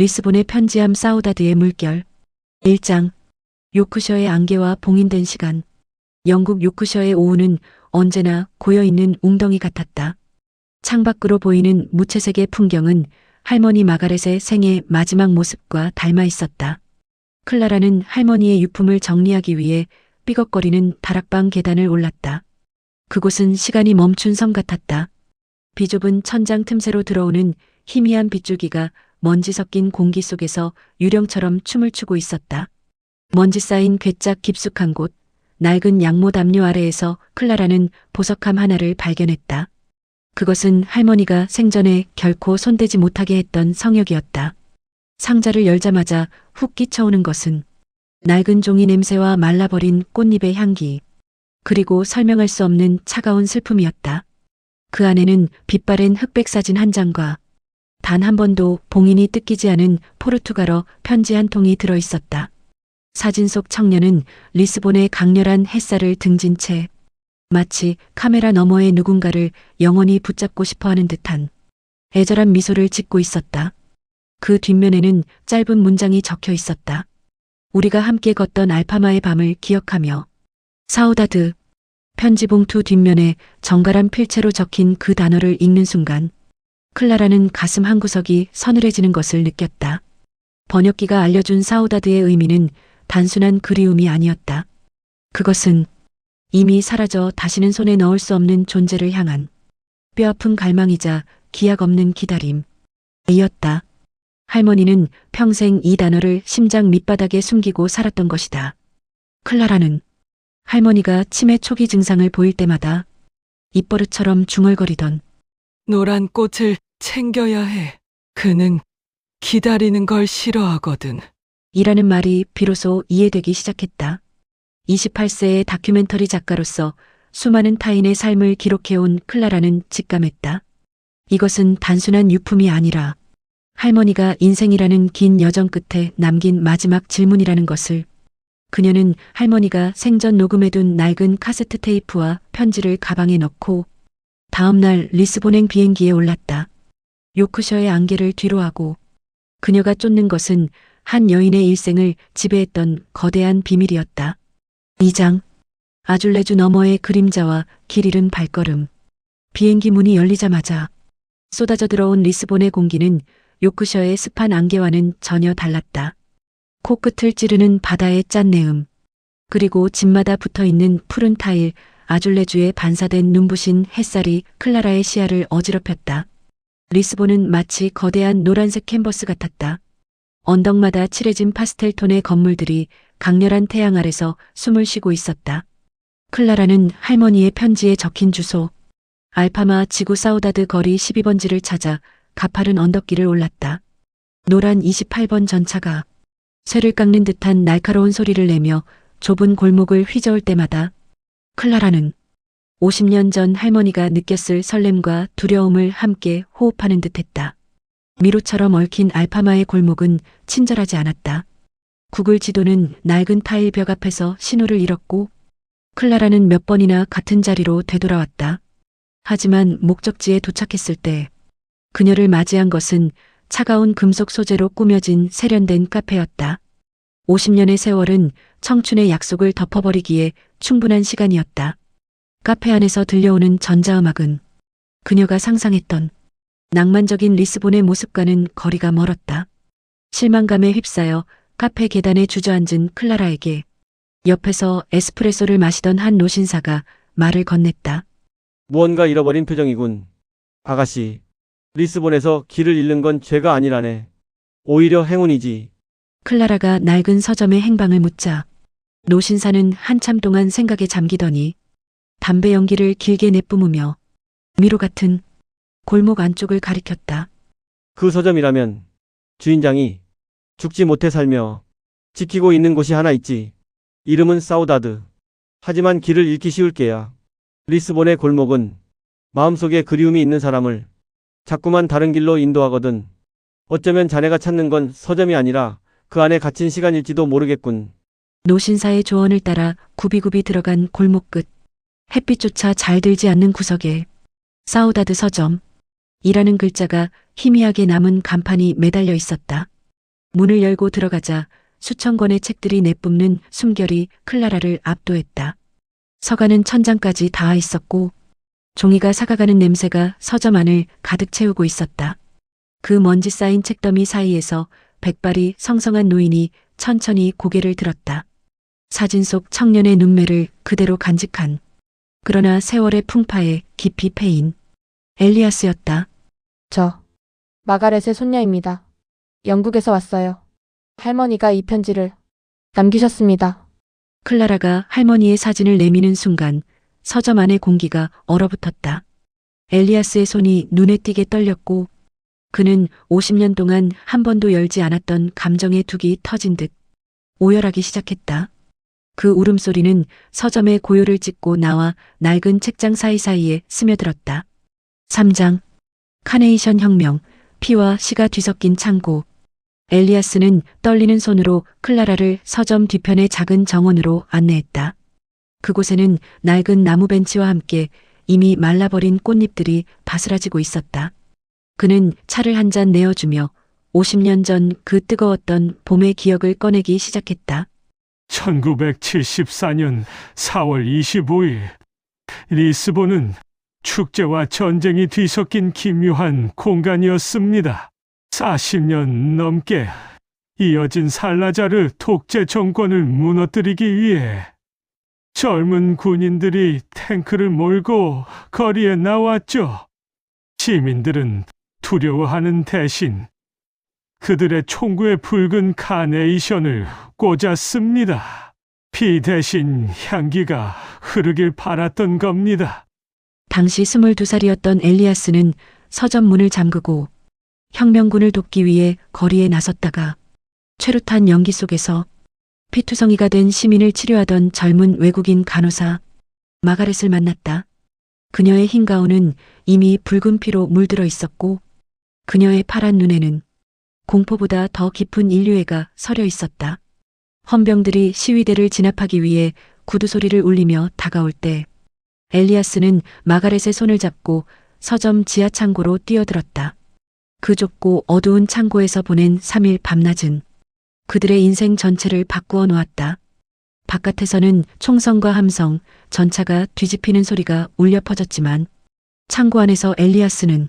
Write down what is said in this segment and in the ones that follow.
리스본의 편지함 사우다드의 물결. 1장. 요크셔의 안개와 봉인된 시간. 영국 요크셔의 오후는 언제나 고여있는 웅덩이 같았다. 창밖으로 보이는 무채색의 풍경은 할머니 마가렛의 생애 마지막 모습과 닮아 있었다. 클라라는 할머니의 유품을 정리하기 위해 삐걱거리는 다락방 계단을 올랐다. 그곳은 시간이 멈춘 섬 같았다. 비좁은 천장 틈새로 들어오는 희미한 빗줄기가 먼지 섞인 공기 속에서 유령처럼 춤을 추고 있었다. 먼지 쌓인 괴짝 깊숙한 곳, 낡은 양모 담요 아래에서 클라라는 보석함 하나를 발견했다. 그것은 할머니가 생전에 결코 손대지 못하게 했던 성역이었다. 상자를 열자마자 훅 끼쳐오는 것은 낡은 종이 냄새와 말라버린 꽃잎의 향기, 그리고 설명할 수 없는 차가운 슬픔이었다. 그 안에는 빛바랜 흑백 사진 한 장과 단 한 번도 봉인이 뜯기지 않은 포르투갈어 편지 한 통이 들어 있었다. 사진 속 청년은 리스본의 강렬한 햇살을 등진 채 마치 카메라 너머의 누군가를 영원히 붙잡고 싶어하는 듯한 애절한 미소를 짓고 있었다. 그 뒷면에는 짧은 문장이 적혀 있었다. 우리가 함께 걷던 알파마의 밤을 기억하며. 사우다드. 편지 봉투 뒷면에 정갈한 필체로 적힌 그 단어를 읽는 순간 클라라는 가슴 한구석이 서늘해지는 것을 느꼈다. 번역기가 알려준 사우다드의 의미는 단순한 그리움이 아니었다. 그것은 이미 사라져 다시는 손에 넣을 수 없는 존재를 향한 뼈아픈 갈망이자 기약 없는 기다림이었다. 할머니는 평생 이 단어를 심장 밑바닥에 숨기고 살았던 것이다. 클라라는 할머니가 치매 초기 증상을 보일 때마다 입버릇처럼 중얼거리던 노란 꽃을 챙겨야 해. 그는 기다리는 걸 싫어하거든. 이라는 말이 비로소 이해되기 시작했다. 28세의 다큐멘터리 작가로서 수많은 타인의 삶을 기록해온 클라라는 직감했다. 이것은 단순한 유품이 아니라 할머니가 인생이라는 긴 여정 끝에 남긴 마지막 질문이라는 것을. 그녀는 할머니가 생전 녹음해둔 낡은 카세트 테이프와 편지를 가방에 넣고 다음 날 리스본행 비행기에 올랐다. 요크셔의 안개를 뒤로하고 그녀가 쫓는 것은 한 여인의 일생을 지배했던 거대한 비밀이었다. 2장. 아줄레주 너머의 그림자와 길 잃은 발걸음. 비행기 문이 열리자마자 쏟아져 들어온 리스본의 공기는 요크셔의 습한 안개와는 전혀 달랐다. 코끝을 찌르는 바다의 짠내음, 그리고 집마다 붙어있는 푸른 타일, 아줄레주에 반사된 눈부신 햇살이 클라라의 시야를 어지럽혔다. 리스본은 마치 거대한 노란색 캔버스 같았다. 언덕마다 칠해진 파스텔 톤의 건물들이 강렬한 태양 아래서 숨을 쉬고 있었다. 클라라는 할머니의 편지에 적힌 주소, 알파마 지구 사우다드 거리 12번지를 찾아 가파른 언덕길을 올랐다. 노란 28번 전차가 쇠를 깎는 듯한 날카로운 소리를 내며 좁은 골목을 휘저을 때마다 클라라는 50년 전 할머니가 느꼈을 설렘과 두려움을 함께 호흡하는 듯했다. 미로처럼 얽힌 알파마의 골목은 친절하지 않았다. 구글 지도는 낡은 타일 벽 앞에서 신호를 잃었고 클라라는 몇 번이나 같은 자리로 되돌아왔다. 하지만 목적지에 도착했을 때 그녀를 맞이한 것은 차가운 금속 소재로 꾸며진 세련된 카페였다. 50년의 세월은 청춘의 약속을 덮어버리기에 충분한 시간이었다. 카페 안에서 들려오는 전자음악은 그녀가 상상했던 낭만적인 리스본의 모습과는 거리가 멀었다. 실망감에 휩싸여 카페 계단에 주저앉은 클라라에게 옆에서 에스프레소를 마시던 한 노신사가 말을 건넸다. 무언가 잃어버린 표정이군. 아가씨, 리스본에서 길을 잃는 건 죄가 아니라네. 오히려 행운이지. 클라라가 낡은 서점의 행방을 묻자 노신사는 한참 동안 생각에 잠기더니 담배 연기를 길게 내뿜으며 미로 같은 골목 안쪽을 가리켰다. 그 서점이라면 주인장이 죽지 못해 살며 지키고 있는 곳이 하나 있지. 이름은 사우다드. 하지만 길을 잃기 쉬울 게야. 리스본의 골목은 마음속에 그리움이 있는 사람을 자꾸만 다른 길로 인도하거든. 어쩌면 자네가 찾는 건 서점이 아니라 그 안에 갇힌 시간일지도 모르겠군. 노신사의 조언을 따라 굽이굽이 들어간 골목 끝, 햇빛조차 잘 들지 않는 구석에 사우다드 서점 이라는 글자가 희미하게 남은 간판이 매달려 있었다. 문을 열고 들어가자 수천 권의 책들이 내뿜는 숨결이 클라라를 압도했다. 서가는 천장까지 닿아 있었고 종이가 삭아가는 냄새가 서점 안을 가득 채우고 있었다. 그 먼지 쌓인 책더미 사이에서 백발이 성성한 노인이 천천히 고개를 들었다. 사진 속 청년의 눈매를 그대로 간직한, 그러나 세월의 풍파에 깊이 패인 엘리아스였다. 저 마가렛의 손녀입니다. 영국에서 왔어요. 할머니가 이 편지를 남기셨습니다. 클라라가 할머니의 사진을 내미는 순간 서점 안의 공기가 얼어붙었다. 엘리아스의 손이 눈에 띄게 떨렸고 그는 50년 동안 한 번도 열지 않았던 감정의 둑이 터진 듯 오열하기 시작했다. 그 울음소리는 서점의 고요를 찢고 나와 낡은 책장 사이사이에 스며들었다. 3장 카네이션 혁명, 피와 시가 뒤섞인 창고. 엘리아스는 떨리는 손으로 클라라를 서점 뒤편의 작은 정원으로 안내했다. 그곳에는 낡은 나무 벤치와 함께 이미 말라버린 꽃잎들이 바스라지고 있었다. 그는 차를 한 잔 내어주며 50년 전 그 뜨거웠던 봄의 기억을 꺼내기 시작했다. 1974년 4월 25일, 리스본은 축제와 전쟁이 뒤섞인 기묘한 공간이었습니다. 40년 넘게 이어진 살라자르 독재 정권을 무너뜨리기 위해 젊은 군인들이 탱크를 몰고 거리에 나왔죠. 시민들은 두려워하는 대신 그들의 총구에 붉은 카네이션을 꽂았습니다. 피 대신 향기가 흐르길 바랐던 겁니다. 당시 22살이었던 엘리아스는 서점 문을 잠그고 혁명군을 돕기 위해 거리에 나섰다가 최루탄 연기 속에서 피투성이가 된 시민을 치료하던 젊은 외국인 간호사 마가렛을 만났다. 그녀의 흰 가운은 이미 붉은 피로 물들어 있었고 그녀의 파란 눈에는 공포보다 더 깊은 인류애가 서려 있었다. 헌병들이 시위대를 진압하기 위해 구두 소리를 울리며 다가올 때 엘리아스는 마가렛의 손을 잡고 서점 지하 창고로 뛰어들었다. 그 좁고 어두운 창고에서 보낸 3일 밤낮은 그들의 인생 전체를 바꾸어 놓았다. 바깥에서는 총성과 함성, 전차가 뒤집히는 소리가 울려 퍼졌지만 창고 안에서 엘리아스는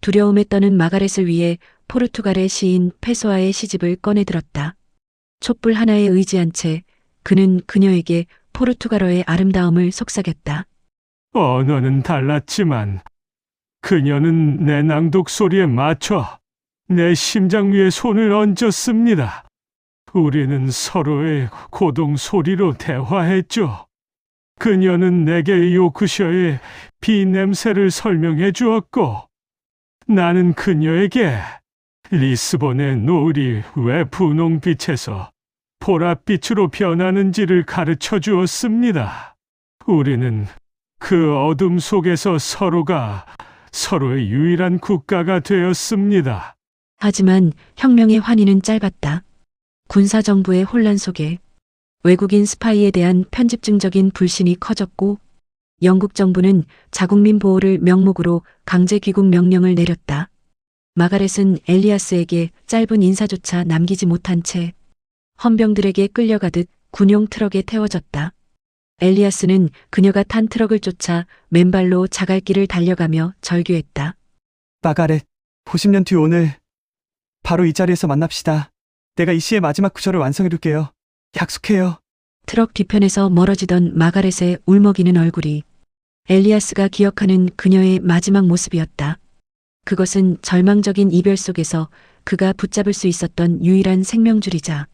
두려움에 떠는 마가렛을 위해 포르투갈의 시인 페소아의 시집을 꺼내들었다. 촛불 하나에 의지한 채 그는 그녀에게 포르투갈어의 아름다움을 속삭였다. 언어는 달랐지만 그녀는 내 낭독 소리에 맞춰 내 심장 위에 손을 얹었습니다. 우리는 서로의 고동 소리로 대화했죠. 그녀는 내게 요크셔의 비 냄새를 설명해 주었고 나는 그녀에게 리스본의 노을이 왜 분홍빛에서 보랏빛으로 변하는지를 가르쳐 주었습니다. 우리는 그 어둠 속에서 서로가 서로의 유일한 국가가 되었습니다. 하지만 혁명의 환희는 짧았다. 군사정부의 혼란 속에 외국인 스파이에 대한 편집증적인 불신이 커졌고 영국 정부는 자국민 보호를 명목으로 강제 귀국 명령을 내렸다. 마가렛은 엘리아스에게 짧은 인사조차 남기지 못한 채 헌병들에게 끌려가듯 군용 트럭에 태워졌다. 엘리아스는 그녀가 탄 트럭을 쫓아 맨발로 자갈길을 달려가며 절규했다. 마가렛, 50년 뒤 오늘 바로 이 자리에서 만납시다. 내가 이 시의 마지막 구절을 완성해둘게요. 약속해요. 트럭 뒤편에서 멀어지던 마가렛의 울먹이는 얼굴이 엘리아스가 기억하는 그녀의 마지막 모습이었다. 그것은 절망적인 이별 속에서 그가 붙잡을 수 있었던 유일한 생명줄이자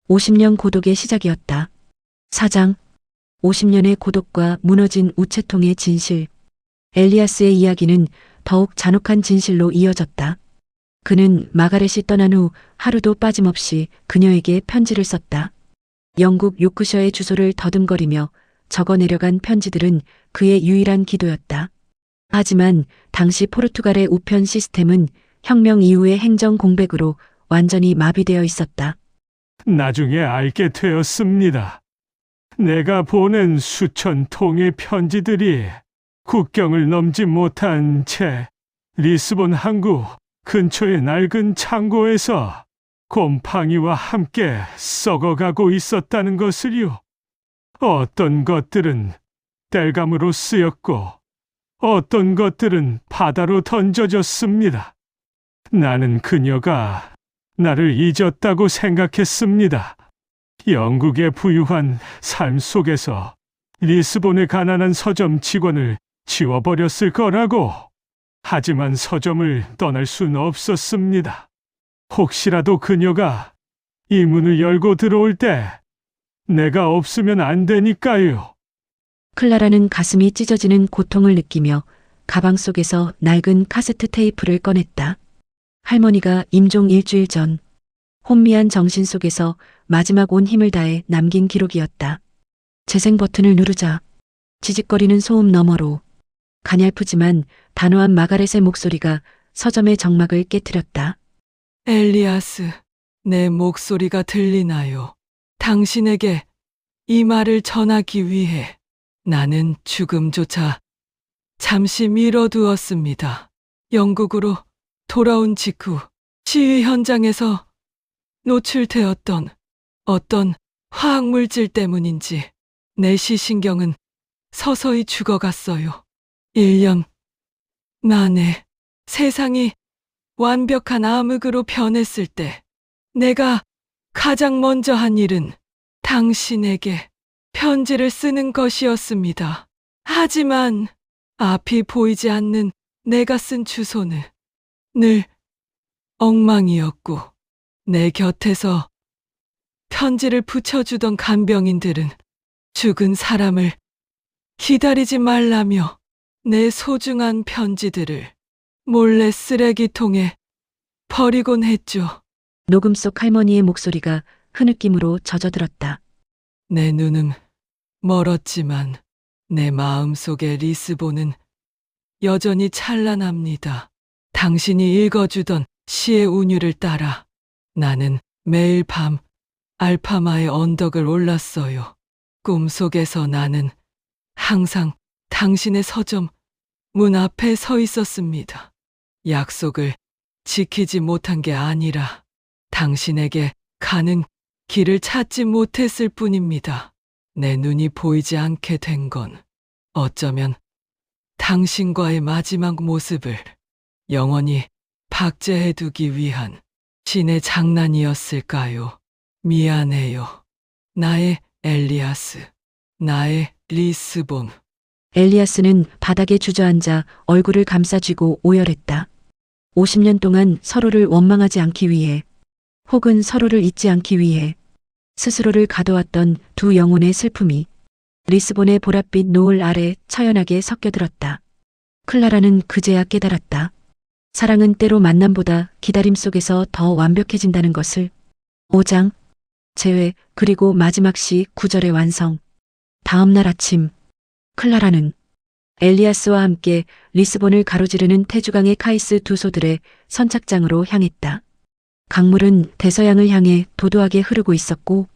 50년 고독의 시작이었다. 4장 50년의 고독과 무너진 우체통의 진실. 엘리아스의 이야기는 더욱 잔혹한 진실로 이어졌다. 그는 마가렛이 떠난 후 하루도 빠짐없이 그녀에게 편지를 썼다. 영국 요크셔의 주소를 더듬거리며 적어 내려간 편지들은 그의 유일한 기도였다. 하지만 당시 포르투갈의 우편 시스템은 혁명 이후의 행정 공백으로 완전히 마비되어 있었다. 나중에 알게 되었습니다. 내가 보낸 수천 통의 편지들이 국경을 넘지 못한 채 리스본 항구 근처의 낡은 창고에서 곰팡이와 함께 썩어가고 있었다는 것을요. 어떤 것들은 땔감으로 쓰였고 어떤 것들은 바다로 던져졌습니다. 나는 그녀가 나를 잊었다고 생각했습니다. 영국의 부유한 삶 속에서 리스본의 가난한 서점 직원을 지워버렸을 거라고. 하지만 서점을 떠날 수는 없었습니다. 혹시라도 그녀가 이 문을 열고 들어올 때 내가 없으면 안 되니까요. 클라라는 가슴이 찢어지는 고통을 느끼며 가방 속에서 낡은 카세트 테이프를 꺼냈다. 할머니가 임종 일주일 전 혼미한 정신 속에서 마지막 온 힘을 다해 남긴 기록이었다. 재생 버튼을 누르자 지직거리는 소음 너머로 가냘프지만 단호한 마가렛의 목소리가 서점의 정막을 깨뜨렸다. 엘리아스, 내 목소리가 들리나요? 당신에게 이 말을 전하기 위해 나는 죽음조차 잠시 미뤄두었습니다. 영국으로 돌아온 직후 시위 현장에서 노출되었던 어떤 화학물질 때문인지 내 시신경은 서서히 죽어갔어요. 1년 만에 세상이 완벽한 암흑으로 변했을 때 내가 가장 먼저 한 일은 당신에게 편지를 쓰는 것이었습니다. 하지만 앞이 보이지 않는 내가 쓴 주소는 늘 엉망이었고 내 곁에서 편지를 붙여주던 간병인들은 죽은 사람을 기다리지 말라며 내 소중한 편지들을 몰래 쓰레기통에 버리곤 했죠. 녹음 속 할머니의 목소리가 흐느낌으로 젖어들었다. 내 눈은 멀었지만 내 마음속의 리스본은 여전히 찬란합니다. 당신이 읽어주던 시의 운율을 따라 나는 매일 밤 알파마의 언덕을 올랐어요. 꿈속에서 나는 항상 당신의 서점 문 앞에 서 있었습니다. 약속을 지키지 못한 게 아니라 당신에게 가는 길을 찾지 못했을 뿐입니다. 내 눈이 보이지 않게 된 건 어쩌면 당신과의 마지막 모습을 영원히 박제해두기 위한 신의 장난이었을까요? 미안해요. 나의 엘리아스, 나의 리스본. 엘리아스는 바닥에 주저앉아 얼굴을 감싸쥐고 오열했다. 50년 동안 서로를 원망하지 않기 위해 혹은 서로를 잊지 않기 위해 스스로를 가둬왔던 두 영혼의 슬픔이 리스본의 보랏빛 노을 아래 처연하게 섞여들었다. 클라라는 그제야 깨달았다. 사랑은 때로 만남보다 기다림 속에서 더 완벽해진다는 것을. 5장 재회 그리고 마지막 시 9절의 완성. 다음 날 아침 클라라는 엘리아스와 함께 리스본을 가로지르는 태주강의 카이스 두 소들의 선착장으로 향했다. 강물은 대서양을 향해 도도하게 흐르고 있었고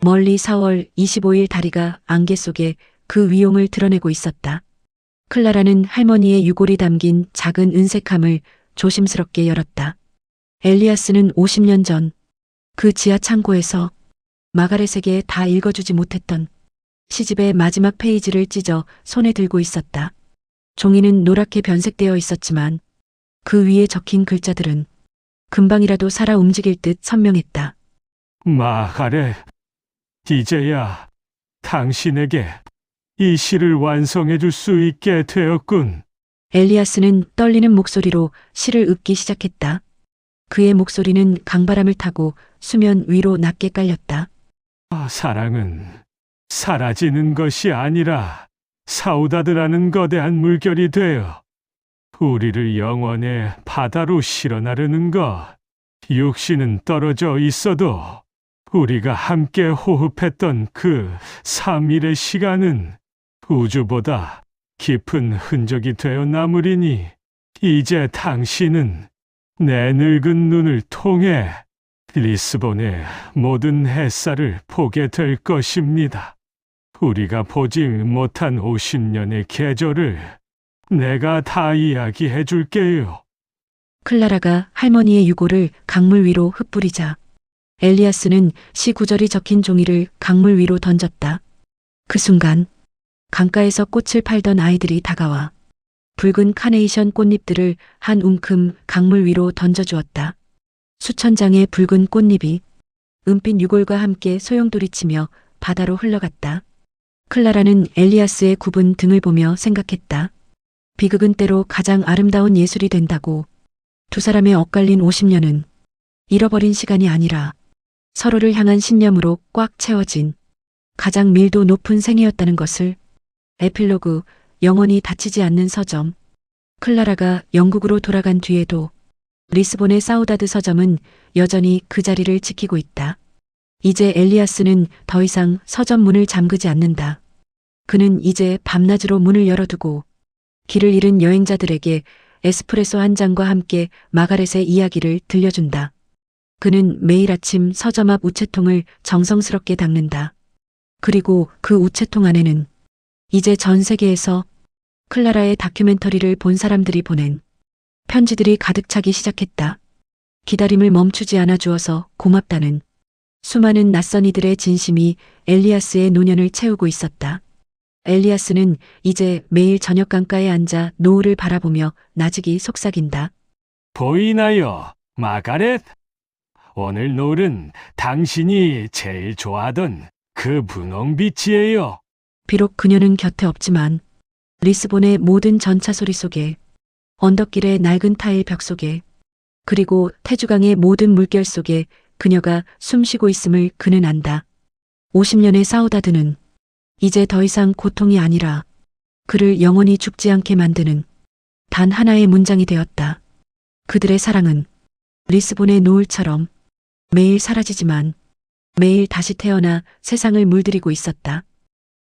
멀리 4월 25일 다리가 안개 속에 그 위용을 드러내고 있었다. 클라라는 할머니의 유골이 담긴 작은 은색함을 조심스럽게 열었다. 엘리아스는 50년 전 그 지하 창고에서 마가렛에게 다 읽어주지 못했던 시집의 마지막 페이지를 찢어 손에 들고 있었다. 종이는 노랗게 변색되어 있었지만 그 위에 적힌 글자들은 금방이라도 살아 움직일 듯 선명했다. 마가렛, 이제야 당신에게 이 시를 완성해 줄 수 있게 되었군. 엘리아스는 떨리는 목소리로 시를 읊기 시작했다. 그의 목소리는 강바람을 타고 수면 위로 낮게 깔렸다. 사랑은 사라지는 것이 아니라 사우다드라는 거대한 물결이 되어 우리를 영원의 바다로 실어나르는 것. 육신은 떨어져 있어도 우리가 함께 호흡했던 그 3일의 시간은 우주보다 깊은 흔적이 되어 남으리니 이제 당신은 내 늙은 눈을 통해 리스본의 모든 햇살을 보게 될 것입니다. 우리가 보지 못한 50년의 계절을 내가 다 이야기해 줄게요. 클라라가 할머니의 유골을 강물 위로 흩뿌리자 엘리아스는 시 구절이 적힌 종이를 강물 위로 던졌다. 그 순간 강가에서 꽃을 팔던 아이들이 다가와 붉은 카네이션 꽃잎들을 한 움큼 강물 위로 던져주었다. 수천 장의 붉은 꽃잎이 은빛 유골과 함께 소용돌이치며 바다로 흘러갔다. 클라라는 엘리아스의 굽은 등을 보며 생각했다. 비극은 때로 가장 아름다운 예술이 된다고. 두 사람의 엇갈린 50년은 잃어버린 시간이 아니라 서로를 향한 신념으로 꽉 채워진 가장 밀도 높은 생애였다는 것을. 에필로그, 영원히 닫히지 않는 서점. 클라라가 영국으로 돌아간 뒤에도 리스본의 사우다드 서점은 여전히 그 자리를 지키고 있다. 이제 엘리아스는 더 이상 서점 문을 잠그지 않는다. 그는 이제 밤낮으로 문을 열어두고 길을 잃은 여행자들에게 에스프레소 한 잔과 함께 마가렛의 이야기를 들려준다. 그는 매일 아침 서점 앞 우체통을 정성스럽게 닦는다. 그리고 그 우체통 안에는 이제 전 세계에서 클라라의 다큐멘터리를 본 사람들이 보낸 편지들이 가득 차기 시작했다. 기다림을 멈추지 않아 주어서 고맙다는 수많은 낯선 이들의 진심이 엘리아스의 노년을 채우고 있었다. 엘리아스는 이제 매일 저녁 강가에 앉아 노을을 바라보며 나직이 속삭인다. 보이나요, 마가렛? 오늘 노을은 당신이 제일 좋아하던 그 분홍빛이에요. 비록 그녀는 곁에 없지만 리스본의 모든 전차 소리 속에, 언덕길의 낡은 타일 벽 속에, 그리고 태주강의 모든 물결 속에 그녀가 숨쉬고 있음을 그는 안다. 50년의 사우다드는 이제 더 이상 고통이 아니라 그를 영원히 죽지 않게 만드는 단 하나의 문장이 되었다. 그들의 사랑은 리스본의 노을처럼 매일 사라지지만 매일 다시 태어나 세상을 물들이고 있었다.